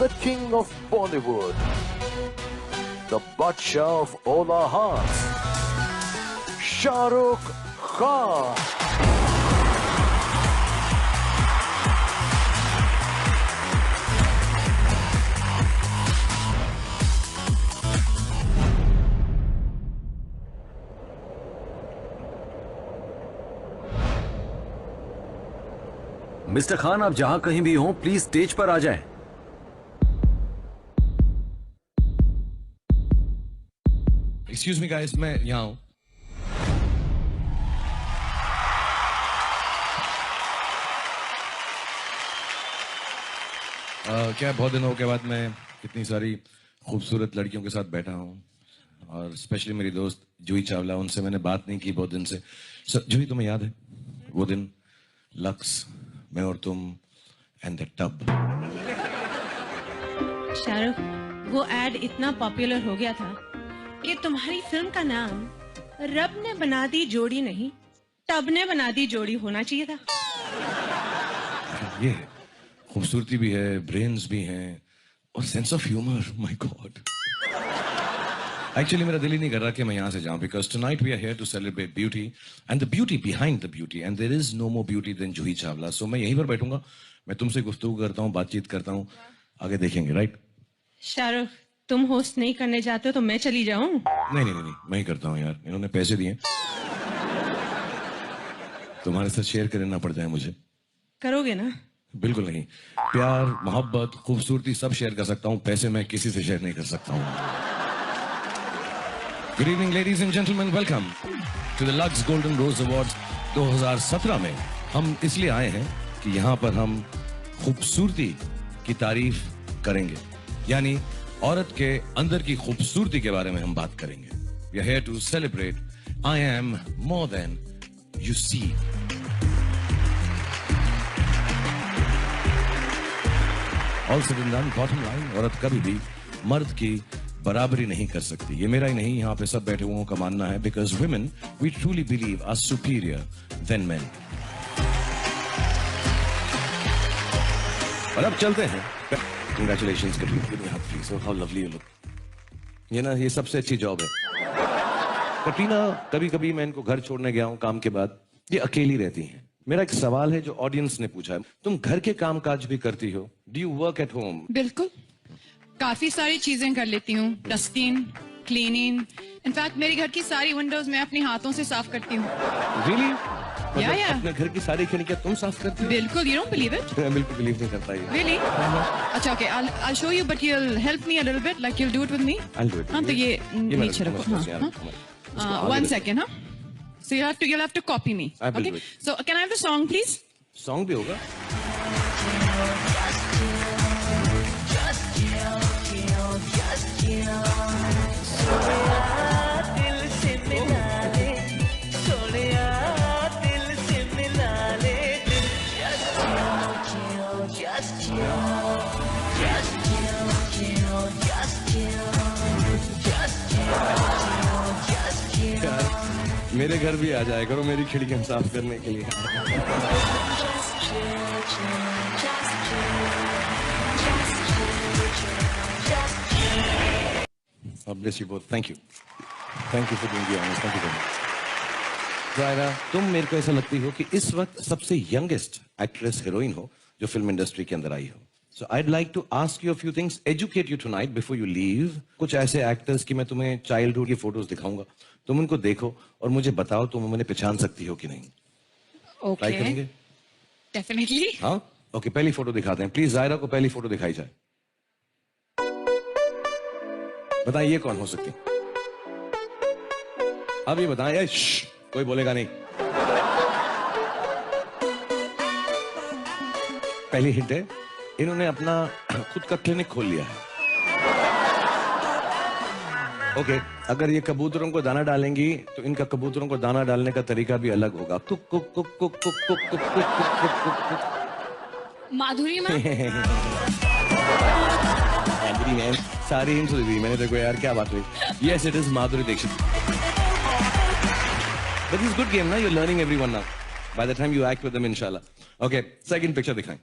the king of Bollywood, the Badshah of all our hearts, Shah Rukh Khan. Mister Khan, आप जहां कहीं भी हों, प्लीज स्टेज पर आ जाएं। एक्सक्यूज मी गाइस, मैं यहाँ हूं। क्या बहुत दिनों के बाद मैं इतनी सारी खूबसूरत लड़कियों के साथ बैठा हूं, और स्पेशली मेरी दोस्त जूही चावला, उनसे मैंने बात नहीं की बहुत दिन से। जूही, तुम्हें याद है वो दिन, लक्स, मैं और तुम एंड द टब? शाहरुख, वो एड इतना पॉपुलर हो गया था कि तुम्हारी फिल्म का नाम रब ने बना दी जोड़ी नहीं, टब ने बना दी जोड़ी होना चाहिए था। ये खूबसूरती भी है, ब्रेन्स भी हैं, और sense of humour. My God, actually मेरा दिल ही नहीं कर रहा कि मैं यहाँ से जाऊं, because tonight we are here to celebrate beauty and the beauty behind the beauty, and there is no more beauty than Juhi Chawla. So मैं यहीं पर बैठूंगा, मैं तुमसे गुफ्तगू करता हूँ, बातचीत करता हूँ, आगे देखेंगे। राइट शाहरुख, तुम होस्ट नहीं करने जाते हो तो मैं चली जाऊं? नहीं नहीं नहीं, मैं ही करता हूँ यार, इन्होंने पैसे दिए, तुम्हारे साथ शेयर करना पड़ जाए मुझे। करोगे ना? बिल्कुल नहीं, प्यार, मोहब्बत, खूबसूरती सब शेयर कर सकता हूँ, पैसे मैं किसी से शेयर नहीं कर सकता हूँ। Good evening, ladies and gentlemen. Welcome to the Lux Golden Rose Awards 2017 में हम इसलिए आए हैं कि यहाँ पर हम खूबसूरती की तारीफ करेंगे, यानी औरत के अंदर की खूबसूरती के बारे में हम बात करेंगे। We are here to celebrate I am more than you see. All said and done, bottom line, औरत कभी भी मर्द की बराबरी नहीं कर सकती। ये मेरा ही नहीं, यहाँ पे सब बैठे हुओं का मानना है, because women we truly believe are superior than men. और अब चलते हैं। Congratulations Katrina, please, how lovely you look. ये ना, ये सबसे अच्छी जॉब है कटरीना। कभी कभी मैं इनको घर छोड़ने गया हूँ काम के बाद, ये अकेली रहती हैं। मेरा एक सवाल है जो ऑडियंस ने पूछा है, तुम घर के काम काज भी करती हो? Do you work at home? बिल्कुल, काफी सारी चीजें कर लेती हूँ, डस्टिंग, क्लीनिंग, इनफैक्ट मेरी घर की सारी विंडोज मैं अपने हाथों से साफ करती हूँ। Really? Yeah. अपने घर की सारी खिड़कियाँ तुम साफ करती हो? बिल्कुल, you don't believe it? मैं बिल्कुल बिलीव नहीं करता ये। Really? अच्छा, okay, I'll show you, but you'll help me a little bit, like you'll do it with me? I'll do it. हाँ, तो ये नीचे रखो। हाँ, 1 second, हाँ? So you'll have to copy me. I will Okay? do it. So can I have the song, please? Song भी होगा? मेरे घर भी आ जाया करो मेरी खिड़कियां साफ करने के लिए। Bless you both. Thank you. Thank you for doing the honors. Thank you very much. Zaira, तुम मेरे को ऐसा लगती हो कि इस वक्त सबसे यंगेस्ट एक्ट्रेस हीरोइन हो जो फिल्म इंडस्ट्री के अंदर आई हो। So I'd like to ask you a few things, educate you tonight before you leave. कुछ ऐसे एक्टर्स की मैं तुम्हें चाइल्डहुड की फोटोज दिखाऊंगा, तुम उनको देखो और मुझे बताओ तुम उन्हें पहचान सकती हो कि नहीं। Okay. ट्राई करेंगे? Definitely. हाँ, ओके, पहली फोटो दिखाते हैं। प्लीज ज़ायरा को पहली फोटो दिखाई जाए। बताइए ये कौन हो सकती? अब ये बताएं, कोई बोलेगा नहीं। पहली हिंट है, इन्होंने अपना खुद का क्लिनिक खोल लिया है। ओके, अगर ये कबूतरों को दाना डालेंगी तो इनका कबूतरों को दाना डालने का तरीका भी अलग होगा। कुक कुक कुक कुक कुक कुक कुक कुक कुक कुक कुक। माधुरी मैम। माधुरी मैम, सारी हिंट दी मैंने। देखो यार क्या बात हुई। Yes, it is Madhuri Dixit. But it's good game, ना? You're learning everyone now. By the time you act with them, inshallah. Okay, second picture दिखाएं।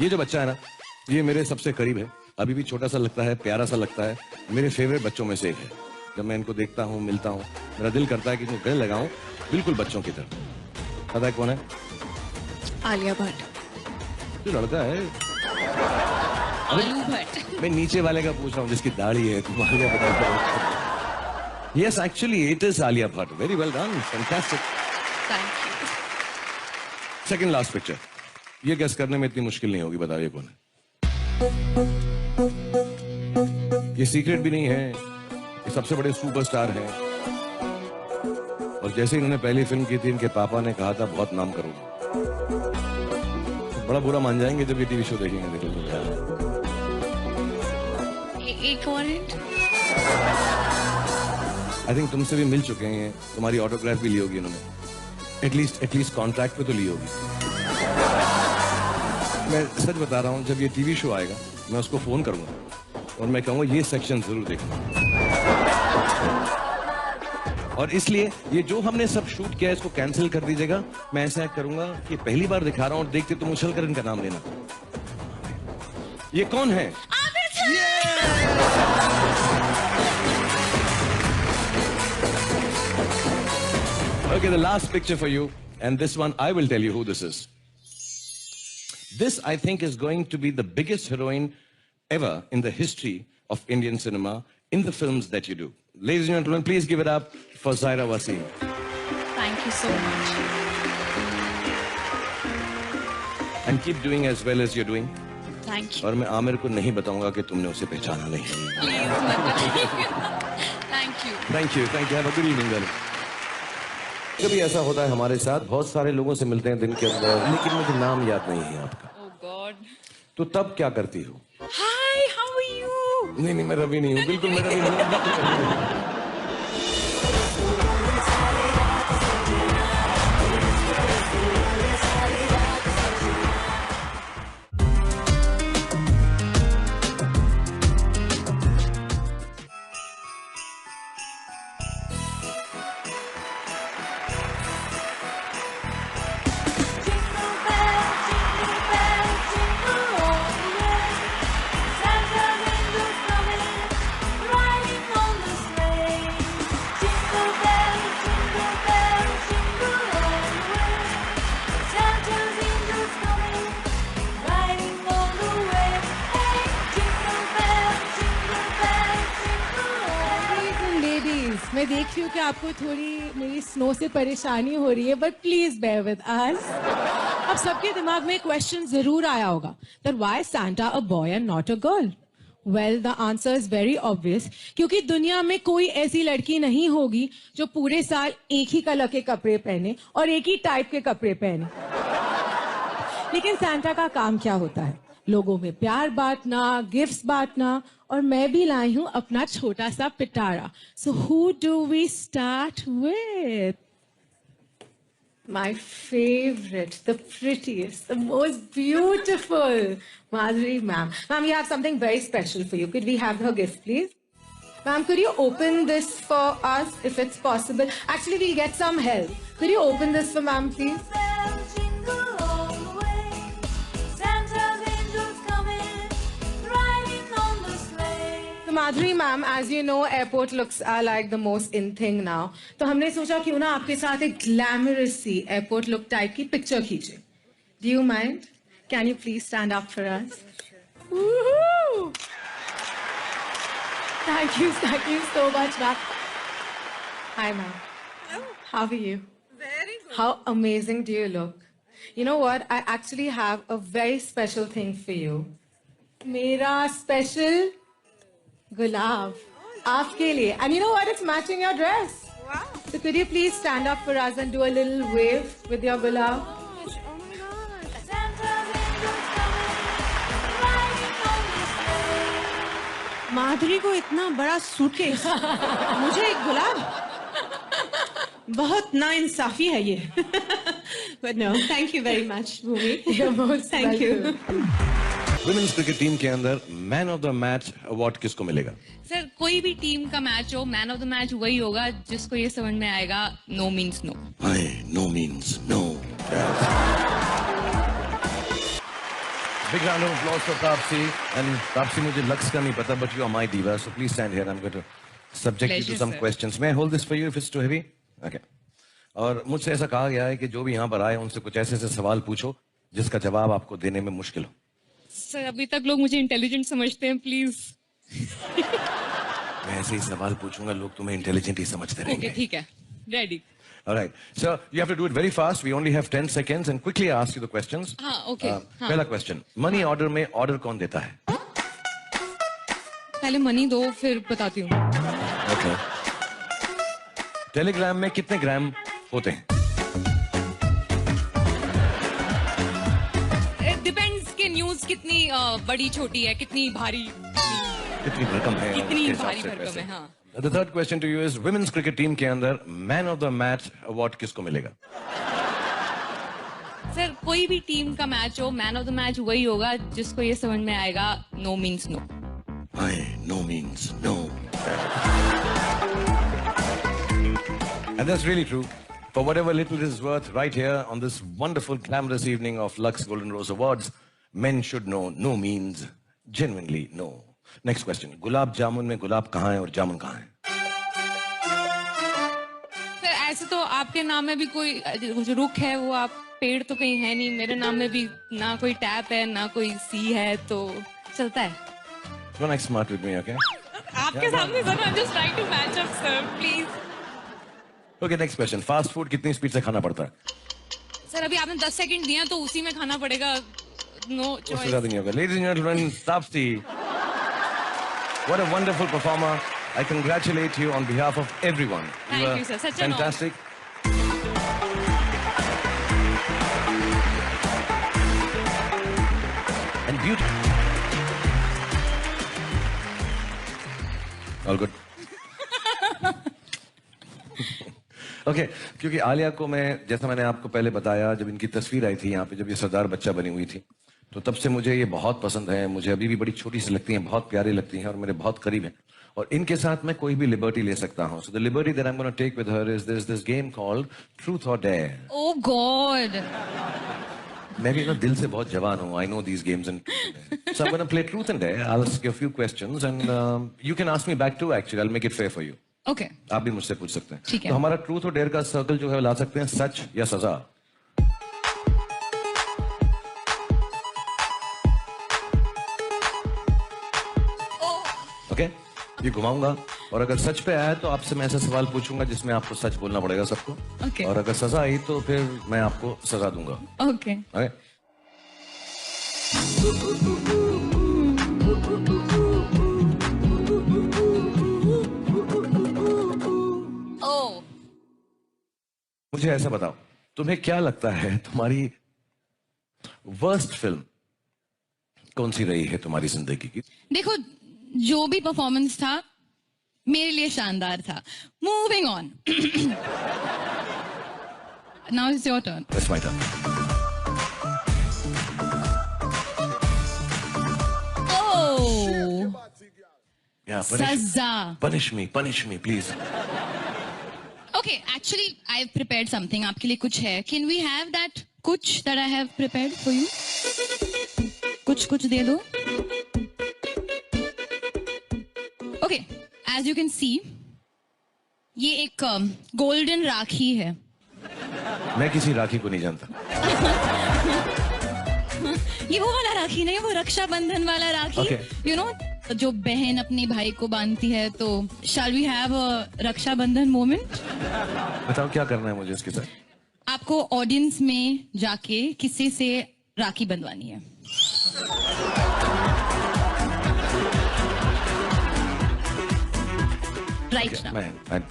ये जो बच्चा है ना, ये मेरे सबसे करीब है, अभी भी छोटा सा लगता है, प्यारा सा लगता है, मेरे फेवरेट बच्चों में से एक है। जब मैं इनको देखता हूँ, मिलता हूँ, मेरा दिल करता है कि इनको गले लगाऊं, बिल्कुल बच्चों की तरह। पता है कौन है? आलिया भट्ट। जो लड़का है, आलू भट्ट। मैं नीचे वाले का पूछ रहा हूँ जिसकी दाढ़ी है, तुम Alia Bhatt. Yes, actually, it is Alia Bhatt. Very well done. Fantastic. Thank you. Second last picture. ये guess करने में इतनी मुश्किल नहीं होगी, बताइए कौन है? ये सीक्रेट भी नहीं है, ये सबसे बड़े सुपरस्टार हैं। और जैसे इन्होंने पहली फिल्म की थी, इनके पापा ने कहा था बहुत नाम करोगे। तो बड़ा बुरा मान जाएंगे जब ये टीवी शो देखेंगे। एक और hint? आई थिंक तुमसे भी मिल चुके हैं, तुम्हारी ऑटोग्राफ भी ली होगी इन्होंने, एटलीस्ट कॉन्ट्रैक्ट पे तो ली होगी। मैं सच बता रहा हूँ, जब ये टीवी शो आएगा मैं उसको फोन करूंगा और मैं कहूंगा ये सेक्शन जरूर देखना। और इसलिए ये जो हमने सब शूट किया है इसको कैंसिल कर दीजिएगा। मैं ऐसा करूंगा कि पहली बार दिखा रहा हूँ और देखते तुम उछल कर इनका नाम लेना। ये कौन है? Okay, the last picture for you, and this one I will tell you who this is. This, I think, is going to be the biggest heroine ever in the history of Indian cinema in the films that you do. Ladies and gentlemen, please give it up for Zaira Wasim. Thank you so much. And keep doing as well as you're doing. Thank you. और मैं आमिर को नहीं बताऊंगा कि तुमने उसे पहचाना नहीं। Please, मत बताइए। Thank you. Thank you. Thank you. Have a good evening, darling. कभी ऐसा होता है हमारे साथ, बहुत सारे लोगों से मिलते हैं दिन के अंदर, लेकिन मुझे नाम याद नहीं है आपका। Oh God. तो तब क्या करती हो? Hi, how are you? नहीं, मैं रवि नहीं हूँ, बिल्कुल मैं रवि नहीं हूँ। मैं देख रही हूँ कि आपको थोड़ी मेरी स्नो से परेशानी हो रही है, but please bear with us. अब सबके दिमाग में क्वेश्चन जरूर आया होगा that why Santa a boy and not a girl. Well the answer is very obvious, क्योंकि दुनिया में कोई ऐसी लड़की नहीं होगी जो पूरे साल एक ही कलर के कपड़े पहने और एक ही टाइप के कपड़े पहने। लेकिन सांता का काम क्या होता है? लोगों में प्यार बांटना, गिफ्ट्स बांटना, और मैं भी लाई हूं अपना छोटा सा पिटारा। So who do we start with? My favourite, the prettiest, the most beautiful Madhuri ma'am. Ma'am, we have something very special for you. Could we have her gift please? Ma'am, could you open this for us if it's possible? Actually, we'll get some help. Could you open this for ma'am, please? So Madhuri ma'am, as you know, airport looks are like the most in thing now. तो हमने सोचा क्यों ना आपके साथ एक glamorous सी airport look type की picture खींचे. Do you mind? Can you please stand up for us? Woohoo! Thank you so much, ma'am. Hi, ma'am. Hello. How are you? Very good. How amazing do you look? You know what? I actually have a very special thing for you. मेरा special गुलाब आपके लिए. And you know what? It's matching your dress. Wow. So could you please stand up for us and do a little wave with your gulab? Oh my God. माधुरी को इतना बड़ा suitcase, मुझे एक गुलाब, बहुत नाइंसाफी है ये। But no, thank you very much, Bhumi. You're most Thank you. welcome. Women's cricket team के अंदर man of the match award किसको मिलेगा? सर, कोई भी टीम का मैच हो, मैन ऑफ द मैच वही होगा जिसको ये समझ में आएगा no means no. No means no. Big round of applause for Taapsee. And Taapsee, मुझे लक्ष्य का नहीं पता, but you are my diva, so please stand here. I'm going to subject you to Pleasure, some sir. questions. May I hold this for you if it's too heavy? Okay. और मुझसे ऐसा कहा गया है कि जो भी यहाँ पर आए उनसे कुछ ऐसे ऐसे सवाल पूछो जिसका जवाब आपको देने में मुश्किल हो. सर अभी तक लोग मुझे इंटेलिजेंट समझते हैं, प्लीज. मैं ऐसे ही सवाल पूछूंगा, लोग तुम्हें इंटेलिजेंट ही समझते ओके रहेंगे. ठीक है, ready. All right. So you have to do it very fast. We only have 10 seconds and quickly ask you the questions. हाँ ओके. पहला क्वेश्चन, मनी ऑर्डर में ऑर्डर कौन देता है? पहले मनी दो फिर बताती हूँ. Okay. टेलीग्राम में कितने ग्राम होते हैं? डिपेंड्स के न्यूज कितनी बड़ी छोटी है, कितनी भारी, कितनी भरकम है? कितनी उसके हिसाब भारी से भरकम पैसे. है. हाँ. The third question to you is women's cricket team के अंदर man of the match award किसको मिलेगा? सर कोई भी टीम का मैच हो, मैन ऑफ द मैच वही होगा जिसको ये समझ में आएगा no means no. No means no. And that's really true. For whatever little it is worth, right here on this wonderful glamorous evening of Lux Golden Rose Awards, men should know no means genuinely no. Next question. Gulab jamun में गुलाब कहाँ है और जामुन कहाँ है? Sir ऐसे तो आपके नाम में भी कोई जो रुख है वो आप पेड़ तो कहीं है नहीं. मेरे नाम में भी ना कोई टैप है ना कोई सी है, तो चलता है. Don't act smart with me, okay? आपके सामने sir, I'm just trying to match up, sir, please. Okay, next question. Fast food कितनी स्पीड से खाना पड़ता है? सर अभी आपने 10 सेकंड दिया तो उसी में खाना पड़ेगा. नो उससे चॉइस. ज्यादा नहीं होगा. Ladies and gentlemen, Taapsee. What a wonderful performer. I congratulate you on behalf of everyone. Thank were you, sir. Such an honor. fantastic. And beautiful. All good. Okay, क्योंकि आलिया को मैं, जैसा मैंने आपको पहले बताया, जब इनकी तस्वीर आई थी यहाँ पे, जब ये सरदार बच्चा बनी हुई थी, तो तब से मुझे ये बहुत पसंद है. मुझे अभी भी बड़ी छोटी सी लगती हैं, बहुत प्यारी लगती हैं और मेरे बहुत करीब हैं. और इनके साथ मैं कोई भी लिबर्टी ले सकता हूँ. So the liberty that I am gonna take with her is this game called truth और डेयर. Oh god. मैं भी ना दिल से बहुत जवान हूँ. I know these games and so I am gonna play truth and dare. I will ask you a few questions and you can ask me back too. Actually I will make it fair for you. Okay. आप भी मुझसे पूछ सकते हैं. ठीक है. तो हमारा ट्रूथ और डेयर का सर्कल जो है वो ला सकते हैं सच या सजा. ओके, ये घुमाऊंगा और अगर सच पे आया तो आपसे मैं ऐसा सवाल पूछूंगा जिसमें आपको सच बोलना पड़ेगा सबको. Okay. और अगर सजा आई तो फिर मैं आपको सजा दूंगा. ओके. ओके. ओह. मुझे ऐसा बताओ, तुम्हें क्या लगता है तुम्हारी वर्स्ट फिल्म कौन सी रही है तुम्हारी जिंदगी की? देखो जो भी परफॉर्मेंस था मेरे लिए शानदार था. Moving on. Now it's your turn. That's my turn. Oh. Yeah, सजा. punish me, please. Okay, actually, I've prepared something. आपके लिए कुछ है. Can we have that कुछ that I have prepared for you? कुछ दे दो. Okay, as you can see, ये एक golden राखी है. मैं किसी राखी को नहीं जानता. ये वो वाला राखी नहीं, वो रक्षाबंधन वाला राखी. Okay. You know, जो बहन अपने भाई को बांधती है. तो shall we have a Rakshabandhan moment? बताओ क्या करना है मुझे इसके साथ. आपको ऑडियंस में जाके किसी से राखी बंधवानी है. राइट ना,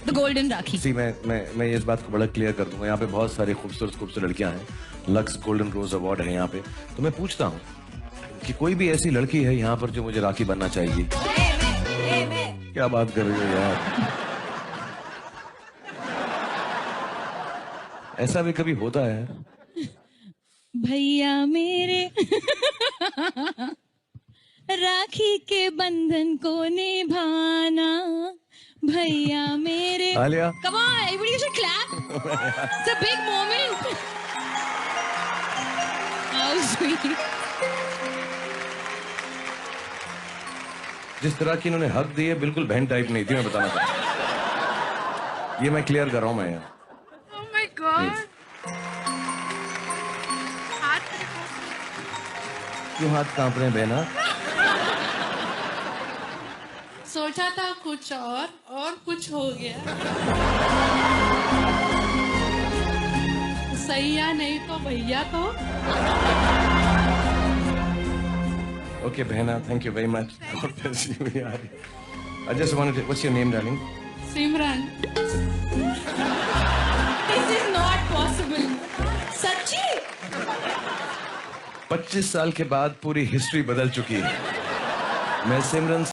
द गोल्डन राखी. सी मैं इस बात को बड़ा क्लियर कर दूंगा. यहाँ पे बहुत सारी खूबसूरत लड़कियां हैं. लक्स गोल्डन रोज अवार्ड है यहाँ पे. तो मैं पूछता हूँ कि कोई भी ऐसी लड़की है यहाँ पर जो मुझे राखी बनना चाहिए? क्या बात कर रही हो यार. ऐसा भी कभी होता है? भैया मेरे राखी के बंधन को निभाना. भैया मेरे. Alia. Come on, everybody should clap. It's a big moment. How sweet. जिस तरह की इन्होंने हक दी है बिल्कुल बहन टाइप नहीं थी, मैं बताना चाहता। ये मैं क्लियर कर रहा हूँ मैं यहाँ। Oh my God. क्यों हाथ कांप रहे हैं बहना? सोचा था कुछ और कुछ हो गया। सैया नहीं तो भैया को। Okay, बहना, thank you very much. God bless you, यार। I just wanted to, what's your name, darling? Simran. This is not possible. सच्ची? 25 साल के बाद पूरी हिस्ट्री बदल चुकी है। मैं सिमरन